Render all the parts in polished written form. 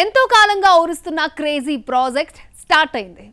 ఎంతో కాలంగా ఊరుస్తున్న crazy project start అయింది.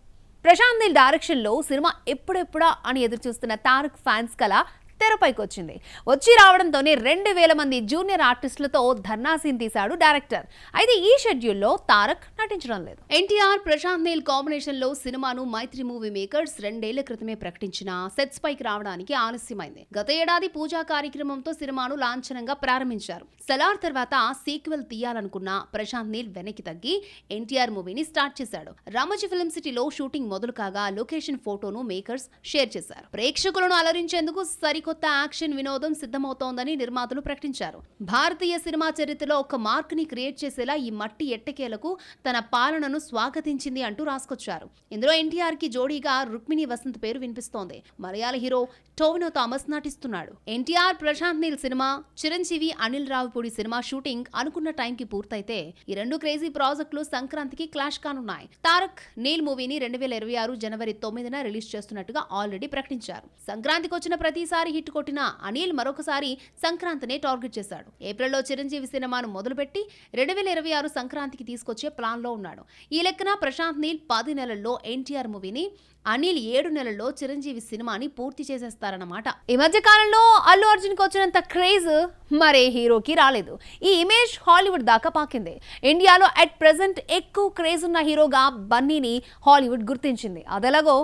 ప్రశాంత్ నీల్ డైరెక్షన్ లో సినిమా ఎప్పుడెప్పుడా అని ఎదురు చూస్తున్న తారక్ ఫ్యాన్స్ కల తెరపైకి వచ్చింది. వచ్చి రావడంతోనే 2000 మంది జూనియర్ ఆర్టిస్టులతో ధర్నా సీన్ తీశాడు డైరెక్టర్. అయితే ఈ షెడ్యూల్లో తారక్ నటించడం లేదు. ఎన్టీఆర్ ప్రశాంత్ నీల్ కాంబినేషన్ లో సినిమాను మైత్రి మూవీ మేకర్స్ 2 ఏళ్ల క్రితమే ప్రకటించిన సెట్స్ పైకి రావడానికి ఆలస్యమైంది. గత ఏడాది పూజా కార్యక్రమంతో సినిమాను లాంఛనంగా ప్రారంభించారు. సలార్ తర్వాత సీక్వెల్ తీయాలనుకున్న ప్రశాంత్ నీల్ వెనక్కి తగ్గి ఎన్టీఆర్ మూవీని స్టార్ట్ చేశాడు. రామోజీ ఫిల్మ్ సిటీలో షూటింగ్ మొదలు కాగా లొకేషన్ ఫోటోను మేకర్స్ షేర్ చేశారు. ప్రేక్షకులను అలరించేందుకు సరికొత్త యాక్షన్ వినోదం సిద్ధమవుతోందని నిర్మాతలు ప్రకటించారు. భారతీయ సినిమా చరిత్రలో ఒక మార్క్ ని క్రియేట్ చేసేలా ఈ మట్టి ఎట్టకేలకు తన పాలనను స్వాగతించింది అంటూ రాసుకొచ్చారు. ఇందులో ఎన్టీఆర్ కి జోడీగా రుక్మిణి వసంత్ పేరు వినిపిస్తోంది. మలయాళ హీరో టోవినో థామస్ నటిస్తున్నాడు. NTR Prashanth Neel cinema, Chiranjeevi Anil Ravipudi cinema shooting అనుకున్న టైంకి పూర్తయితే ఈ రెండు క్రేజీ ప్రాజెక్టులు సంక్రాంతికి క్లాష్ కానున్నాయి. తారక్ నీల్ మూవీని 2026 జనవరి 9న రిలీజ్ చేస్తున్నట్టుగా ఆల్రెడీ ప్రకటించారు. సంక్రాంతికి వచ్చిన ప్రతిసారి హిట్ కొట్టిన అనిల్ మరొకసారి సంక్రాంతినే టార్గెట్ చేశాడు. ఏప్రిల్లో చిరంజీవి సినిమాను మొదలుపెట్టి 2026 సంక్రాంతికి తీసుకొచ్చే ప్లాన్ లో ఉన్నాడు. ఈ లెక్కన ప్రశాంత్ నీల్ 10 నెలల్లో ఎన్టీఆర్ మూవీని, అనిల్ 7 నెలల్లో చిరంజీవి సినిమాని పూర్తి చేసేస్తారన్నమాట. ఈ మధ్య కాలంలో అల్లు అర్జున్ కి వచ్చినంత క్రేజ్ మరే హీరోకి రాలేదు. ఈ ఇమేజ్ హాలీవుడ్ దాకా పాకింది. ఇండియాలో అట్ ప్రెసెంట్ ఎక్కువ క్రేజ్ ఉన్న హీరోగా బన్నీని హాలీవుడ్ గుర్తించింది. అదెలాగో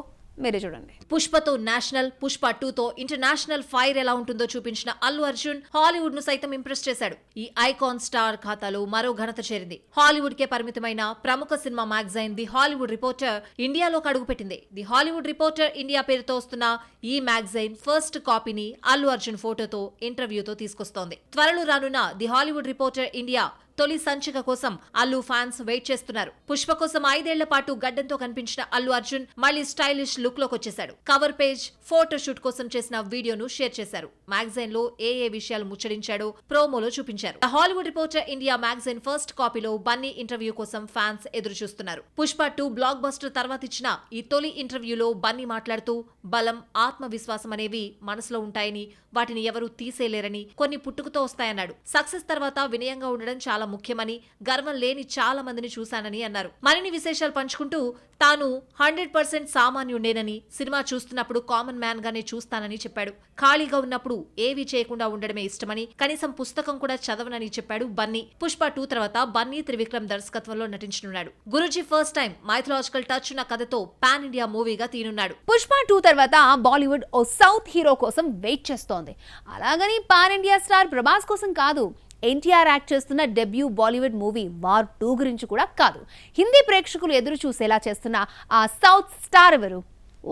మీరే చూడండి. పుష్పతో నేషనల్, పుష్ప 2తో ఇంటర్నేషనల్ ఫైర్ ఎలా ఉంటుందో చూపించిన అల్లు అర్జున్ హాలీవుడ్ ను సైతం ఇంప్రెస్ చేశాడు. ఈ ఐకాన్ స్టార్ ఖాతాలో మరో ఘనత చేరింది. హాలీవుడ్ కే పరిమితమైన ప్రముఖ cinema magazine the Hollywood reporter ఇండియాలోకి అడుగుపెట్టింది. ది హాలీవుడ్ రిపోర్టర్ ఇండియా పేరుతో వస్తున్న ఈ మ్యాగజైన్ ఫస్ట్ కాపీని అల్లు అర్జున్ ఫోటోతో, ఇంటర్వ్యూతో తీసుకొస్తోంది. త్వరలో రానున్న ది హాలీవుడ్ రిపోర్టర్ ఇండియా తొలి సంచిక కోసం అల్లు ఫ్యాన్స్ వెయిట్ చేస్తున్నారు. పుష్ప కోసం 5 ఏళ్ల పాటు గడ్డంతో కనిపించిన అల్లు అర్జున్ మళ్లీ స్టైలిష్ లుక్ లోకి వచ్చేశాడు. కవర్ పేజ్ ఫోటో షూట్ కోసం చేసిన వీడియోను షేర్ చేశారు. మ్యాగజైన్ లో ఏ విషయాలు ముచ్చడించాడో ప్రోమోలో చూపించారు. Hollywood reporter India magazine first కాపీలో బన్నీ ఇంటర్వ్యూ కోసం ఫ్యాన్స్ ఎదురు చూస్తున్నారు. పుష్ప 2 బ్లాక్ బస్టర్ తర్వాత ఇచ్చిన ఈ తొలి ఇంటర్వ్యూలో బన్నీ మాట్లాడుతూ బలం, ఆత్మవిశ్వాసం అనేవి మనసులో ఉంటాయని, వాటిని ఎవరూ తీసేయలేరని, కొన్ని పుట్టుకతో వస్తాయన్నాడు. సక్సెస్ తర్వాత వినయంగా ఉండడం చాలా ముఖ్యమని, గర్వం లేని చాలా మందిని చూశానని అన్నారు. మరిన్ని విశేషాలు పంచుకుంటూ తాను 100% సామాన్యుడేనని, సినిమా చూస్తున్నప్పుడు కామన్ మ్యాన్ గానే చూస్తానని చెప్పాడు. ఖాళీగా ఉన్నప్పుడు ఏవి చేయకుండా ఉండడమే ఇష్టమని, కనీసం పుస్తకం కూడా చదవనని చెప్పాడు బన్నీ. పుష్ప 2 తర్వాత బన్నీ త్రివిక్రమ్ దర్శకత్వంలో నటించనున్నాడు. Guruji first time mythological touch ఉన్న కథతో పాన్ ఇండియా మూవీగా తీనున్నాడు. పుష్ప 2 తర్వాత బాలీవుడ్ ఓ సౌత్ హీరో కోసం వెయిట్ చేస్తోంది. అలాగని పాన్ ఇండియా స్టార్ ప్రభాస్ కోసం కాదు. ఎన్టీఆర్ యాక్ట్ చేస్తున్న డెబ్యూ బాలీవుడ్ మూవీ వార్ 2 గురించి కూడా కాదు. హిందీ ప్రేక్షకులు ఎదురు చూసేలా చేస్తున్న ఆ సౌత్ స్టార్ ఎవరు?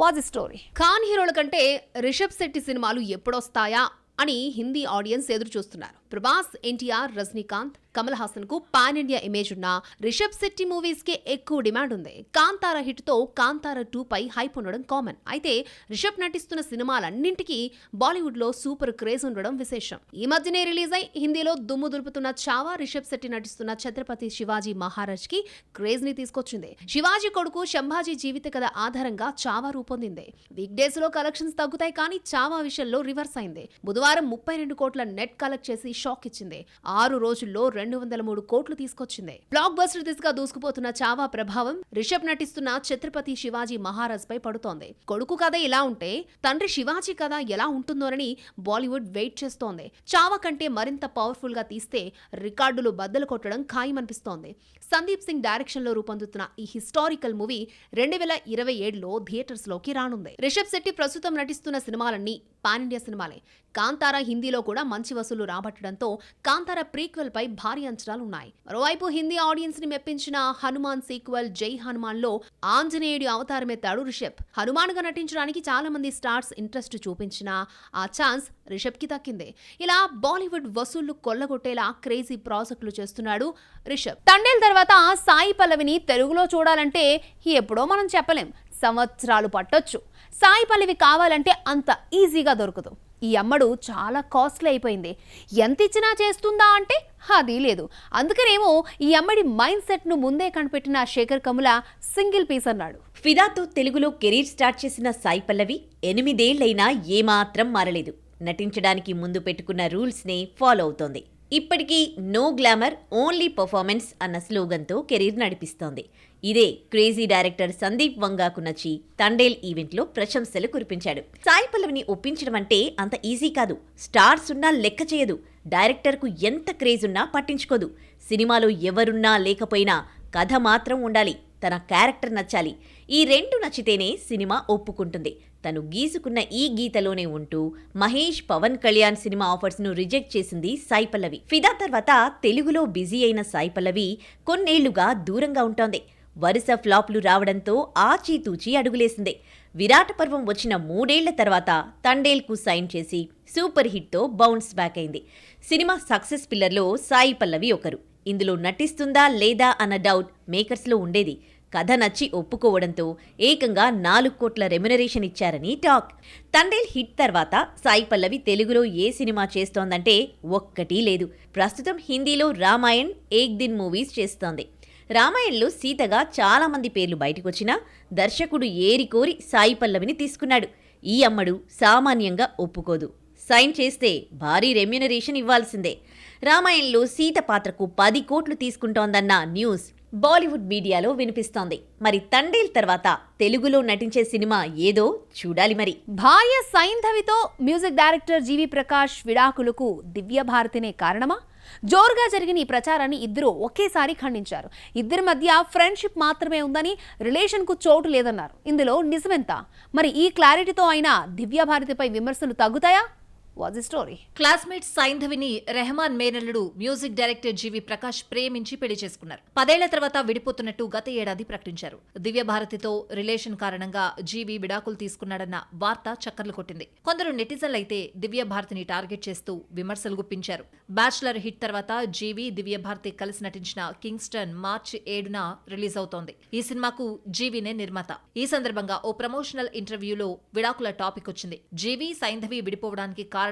What's story. ఖాన్ హీరోల కంటే రిషబ్ శెట్టి సినిమాలు ఎప్పుడొస్తాయా అని హిందీ ఆడియన్స్ ఎదురు చూస్తున్నారు. ప్రభాస్, ఎన్టీఆర్, రజనీకాంత్, కమల్ హాసన్ కు పాన్ ఇండియా ఇమేజ్ ఉన్న రిషబ్ శెట్టి మూవీస్ కి ఎక్కువ డిమాండ్ ఉంది. కాంతార హిట్ తో కాంతార 2 పై హైప్ ఉండడం కామన్. అయితే రిషబ్ నటిస్తున్న సినిమాలన్నింటికీ బాలీవుడ్ లో సూపర్ క్రేజ్ ఉండడం విశేషం. ఈ మధ్యనే రిలీజ్ అయి హిందీలో దుమ్ము దులుపుతున్న చావా రిషబ్ శెట్టి నటిస్తున్న ఛత్రపతి శివాజీ మహారాజ్ కి క్రేజ్ ని తీసుకొచ్చింది. శివాజీ కొడుకు శంభాజీ జీవిత కథ ఆధారంగా చావా రూపొందింది. వీక్ డేస్ లో కలెక్షన్స్ తగ్గుతాయి, కానీ చావా విషయంలో రివర్స్ అయింది. బుధవారం 32 కోట్ల నెట్ కలెక్ట్ చేసి షాక్ ఇచ్చింది. 6 రోజుల్లో 203 కోట్లు తీసుకొచ్చింది. బ్లాక్ బస్టర్ దిశగా దూసుకుపోతున్న చావా ప్రభావం రిషబ్ నటిస్తున్న ఛత్రపతి శివాజీ మహారాజ్ పై పడుతోంది. కొడుకు కథ ఇలా ఉంటే తండ్రి శివాజీ కథ ఎలా ఉంటుందోనని బాలీవుడ్ వెయిట్ చేస్తోంది. చావా కంటే మరింత పవర్ఫుల్ గా తీస్తే రికార్డులు బద్దలు కొట్టడం ఖాయమనిపిస్తోంది. సందీప్ సింగ్ డైరెక్షన్ లో రూపొందుతున్న ఈ హిస్టారికల్ మూవీ 2027లో థియేటర్స్ లోకి రానుంది. రిషబ్ శెట్టి ప్రస్తుతం నటిస్తున్న సినిమాలన్నీ పాన్ ఇండియా సినిమాలే. కాంతార హిందీలో కూడా మంచి వసూలు రాబట్టడంతో కాంతార ప్రీక్వెల్ పై భారీ అంచనాలు ఉన్నాయి. మరోవైపు హిందీ ఆడియన్స్ ని మెప్పించిన హనుమాన్ సీక్వెల్ జై హనుమాన్ లో ఆంజనేయుడి అవతారమెత్తాడు రిషబ్. హనుమాన్ గా నటించడానికి చాలా మంది స్టార్స్ ఇంట్రెస్ట్ చూపించినా ఆ ఛాన్స్ రిషబ్ కి దక్కింది. ఇలా బాలీవుడ్ వసూళ్లు కొల్లగొట్టేలా క్రేజీ ప్రాజెక్టులు చేస్తున్నాడు రిషబ్. తండేల్ తర్వాత సాయి పల్లవిని తెలుగులో చూడాలంటే ఎప్పుడో మనం చెప్పలేం, సంవత్సరాలు పట్టొచ్చు. సాయి పల్లవి కావాలంటే అంత ఈజీగా దొరకదు. ఈ అమ్మడు చాలా కాస్ట్లీ అయిపోయింది. ఎంత ఇచ్చినా చేస్తుందా అంటే అది లేదు. అందుకనేమో ఈ అమ్మడి మైండ్ సెట్ ను ముందే కనిపెట్టిన శేఖర్ కముల సింగిల్ పీస్ అన్నాడు. ఫిదాతో తెలుగులో కెరీర్ స్టార్ట్ చేసిన సాయి పల్లవి 8 ఏళ్లైనా ఏమాత్రం మారలేదు. నటించడానికి ముందు పెట్టుకున్న రూల్స్ నే ఫాలో అవుతోంది. ఇప్పటికీ నో గ్లామర్ ఓన్లీ పర్ఫార్మెన్స్ అన్న స్లోగన్తో కెరీర్ నడిపిస్తోంది. ఇదే క్రేజీ డైరెక్టర్ సందీప్ వంగాకు నచ్చి తండేల్ ఈవెంట్లో ప్రశంసలు కురిపించాడు. సాయి పల్లవిని ఒప్పించడం అంటే అంత ఈజీ కాదు. స్టార్స్ ఉన్నా లెక్క చేయదు. డైరెక్టర్కు ఎంత క్రేజ్ ఉన్నా పట్టించుకోదు. సినిమాలో ఎవరున్నా లేకపోయినా కథ మాత్రం ఉండాలి. తన క్యారెక్టర్ నచ్చాలి. ఈ రెండు నచ్చితేనే సినిమా ఒప్పుకుంటుంది. తను గీసుకున్న ఈ గీతలోనే ఉంటూ మహేష్, పవన్ కళ్యాణ్ సినిమా ఆఫర్స్ను రిజెక్ట్ చేసింది సాయి పల్లవి. ఫిదా తర్వాత తెలుగులో బిజీ అయిన సాయి పల్లవి కొన్నేళ్లుగా దూరంగా ఉంటోంది. వరుస ఫ్లాప్లు రావడంతో ఆచీతూచి అడుగులేసింది. విరాట పర్వం వచ్చిన 3 ఏళ్ల తర్వాత తండేల్కు సైన్ చేసి సూపర్ హిట్తో బౌన్స్ బ్యాక్ అయింది. సినిమా సక్సెస్ పిల్లర్లో సాయి పల్లవి ఒకరు. ఇందులో నటిస్తుందా లేదా అన్న డౌట్ మేకర్స్లో ఉండేది. కథ నచ్చి ఒప్పుకోవడంతో ఏకంగా 4 కోట్ల రెమ్యునరేషన్ ఇచ్చారని టాక్. తండేల్ హిట్ తర్వాత సాయి పల్లవి తెలుగులో ఏ సినిమా చేస్తోందంటే ఒక్కటీ లేదు. ప్రస్తుతం హిందీలో రామాయణ్, ఏక్ దిన్ మూవీస్ చేస్తోంది. రామాయణ్లో సీతగా చాలా మంది పేర్లు బయటకొచ్చినా దర్శకుడు ఏరికోరి సాయి పల్లవిని తీసుకున్నాడు. ఈ అమ్మడు సామాన్యంగా ఒప్పుకోదు. సైన్ చేస్తే భారీ రెమ్యునరేషన్ ఇవ్వాల్సిందే. రామాయణంలో సీత పాత్రకు 10 కోట్లు తీసుకుంటోందన్న న్యూస్ బాలీవుడ్ మీడియాలో వినిపిస్తోంది. మరి తండేల్ తర్వాత తెలుగులో నటించే సినిమా ఏదో చూడాలి మరి. భార్య సైంధవితో మ్యూజిక్ డైరెక్టర్ జీవి ప్రకాష్ విడాకులకు దివ్య భారతినే కారణమా? జోరుగా జరిగిన ఈ ప్రచారాన్ని ఇద్దరు ఒకేసారి ఖండించారు. ఇద్దరి మధ్య ఫ్రెండ్షిప్ మాత్రమే ఉందని, రిలేషన్కు చోటు లేదన్నారు. ఇందులో నిజమెంత? మరి ఈ క్లారిటీతో అయినా దివ్య భారతిపై విమర్శలు తగ్గుతాయా? What's the story? క్లాస్మేట్ సైంధవిని రెహమాన్ మేనల్లుడు మ్యూజిక్ డైరెక్టర్ జీవి ప్రకాష్ ప్రేమించి పెళ్లి చేసుకున్నారు. 10 ఏళ్ల తర్వాత విడిపోతున్నట్టు గత ఏడాది ప్రకటించారు. దివ్య భారతితో రిలేషన్ కారణంగా జీవి విడాకులు తీసుకున్నాడన్న వార్త చక్కర్లు కొట్టింది. కొందరు నెటిజన్లైతే దివ్య భారతిని టార్గెట్ చేస్తూ విమర్శలు గుప్పించారు. బ్యాచులర్ హిట్ తర్వాత జీవి, దివ్య భారతి కలిసి నటించిన కింగ్స్టన్ మార్చి 7న రిలీజ్ అవుతోంది. ఈ సినిమాకు జీవినే నిర్మాత. ఈ సందర్భంగా ఓ ప్రమోషనల్ ఇంటర్వ్యూలో విడాకుల టాపిక్ వచ్చింది. జీవి, సైంధవి విడిపోవడానికి కారణం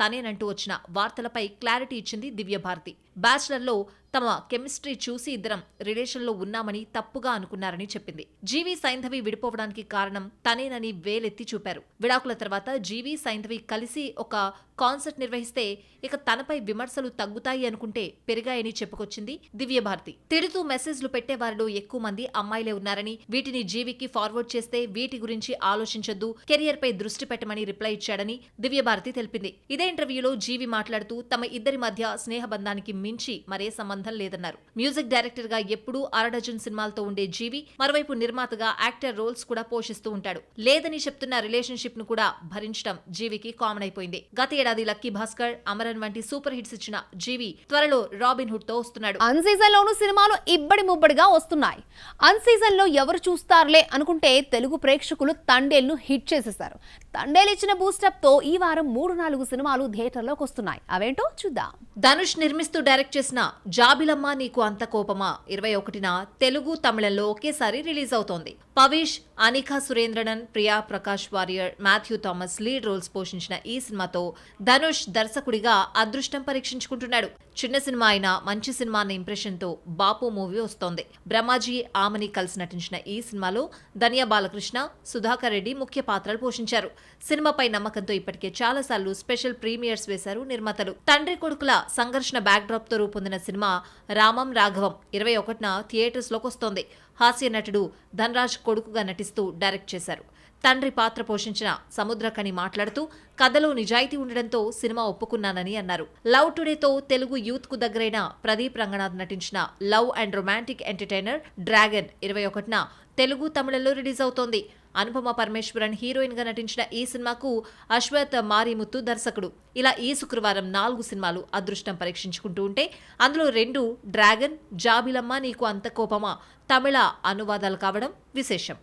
తనేనంటూ వచ్చిన వార్తలపై క్లారిటీ ఇచ్చింది దివ్య భారతి. బ్యాచులర్లో తమ కెమిస్ట్రీ చూసి ఇద్దరం రిలేషన్లో ఉన్నామని తప్పుగా అనుకున్నారని చెప్పింది. జీవి, సైంధవి విడిపోవడానికి కారణం తనేనని వేలెత్తి చూపారు. విడాకుల తర్వాత జీవి, సైంధవి కలిసి ఒక కాన్సర్ట్ నిర్వహిస్తే ఇక తనపై విమర్శలు తగ్గుతాయి అనుకుంటే పెరిగాయని చెప్పుకొచ్చింది దివ్య భారతి. తిడుతూ మెసేజ్లు పెట్టేవారిలో ఎక్కువ మంది అమ్మాయిలే ఉన్నారని, వీటిని జీవికి ఫార్వర్డ్ చేస్తే వీటి గురించి ఆలోచించొద్దు, కెరియర్ పై దృష్టి పెట్టమని రిప్లై ఇచ్చాడని దివ్య భారతి తెలిపింది. ఇదే ఇంటర్వ్యూలో జీవి మాట్లాడుతూ తమ ఇద్దరి మధ్య స్నేహబంధానికి మించి మరే సంబంధం లేదన్నారు. మ్యూజిక్ డైరెక్టర్ గా ఎప్పుడూ 6 డజన్ సినిమాలతో ఉండే జీవి మరోవైపు నిర్మాతగా యాక్టర్ రోల్స్ కూడా పోషిస్తూ ఉంటాడు. లేదని చెప్తున్న రిలేషన్షిప్ ను కూడా భరించడం జీవికి కామన్ అయిపోయింది. గత ఏడాది లక్కీ భాస్కర్, అమరన్ వంటి సూపర్ హిట్స్ ఇచ్చిన జీవి త్వరలో రాబిన్ హుడ్ తో వస్తున్నాడు. అన్ సీజన్ లోను సినిమాలు ఇబ్బడి ముబ్బడిగా వస్తున్నాయి. అన్ సీజన్ లో ఎవరు చూస్తారులే అనుకుంటే తెలుగు ప్రేక్షకులు తండేల్ ను హిట్ చేసేశారు. తండేల్ ఇచ్చిన బూస్టప్ తో ఈ వారం 3-4 సినిమాలు థియేటర్లోకి వస్తున్నాయి. అవేంటో చూద్దాం. ధనుష్ నిర్మిస్తూ డైరెక్ట్ చేసిన జాబిలమ్మ నీకు అంత కోపమా 21న తెలుగు, తమిళంలో ఒకేసారి రిలీజ్ అవుతోంది. పవేష్, అనికా సురేంద్రనన్, ప్రియా ప్రకాష్ వారియర్, మాథ్యూ థామస్ లీడ్ రోల్స్ పోషించిన ఈ సినిమాతో ధనుష్ దర్శకుడిగా అదృష్టం పరీక్షించుకుంటున్నాడు. చిన్న సినిమా అయినా మంచి సినిమా అన్న ఇంప్రెషన్ తో బాపు మూవీ వస్తోంది. బ్రహ్మాజీ, ఆమని కలిసి నటించిన ఈ సినిమాలో ధనియా బాలకృష్ణ, సుధాకర్ రెడ్డి ముఖ్య పాత్రలు పోషించారు. సినిమాపై నమ్మకంతో ఇప్పటికే చాలాసార్లు స్పెషల్ ప్రీమియర్స్ వేశారు నిర్మాతలు. తండ్రి కొడుకుల సంఘర్షణ బ్యాక్డ్రాప్ తో రూపొందిన సినిమా రామం రాఘవం 21న థియేటర్స్ లోకి వస్తోంది. హాస్య నటుడు ధనరాజ్ కొడుకుగా నటిస్తూ డైరెక్ట్ చేశారు. తండ్రి పాత్ర పోషించిన సముద్రకని మాట్లాడుతూ కథలో నిజాయితీ ఉండడంతో సినిమా ఒప్పుకున్నానని అన్నారు. లవ్ టుడేతో తెలుగు యూత్ కు దగ్గరైన ప్రదీప్ రంగనాథ్ నటించిన love and romantic entertainer Dragon 21న తెలుగు, తమిళంలో రిలీజ్ అవుతోంది. అనుపమ పరమేశ్వరన్ హీరోయిన్ గా నటించిన ఈ సినిమాకు అశ్వత్ మారిముత్తు దర్శకుడు. ఇలా ఈ శుక్రవారం 4 సినిమాలు అదృష్టం పరీక్షించుకుంటూ ఉంటే అందులో 2 డ్రాగన్, జాబిలమ్మ నీకు అంత కోపమా తమిళ అనువాదాలు కావడం విశేషం.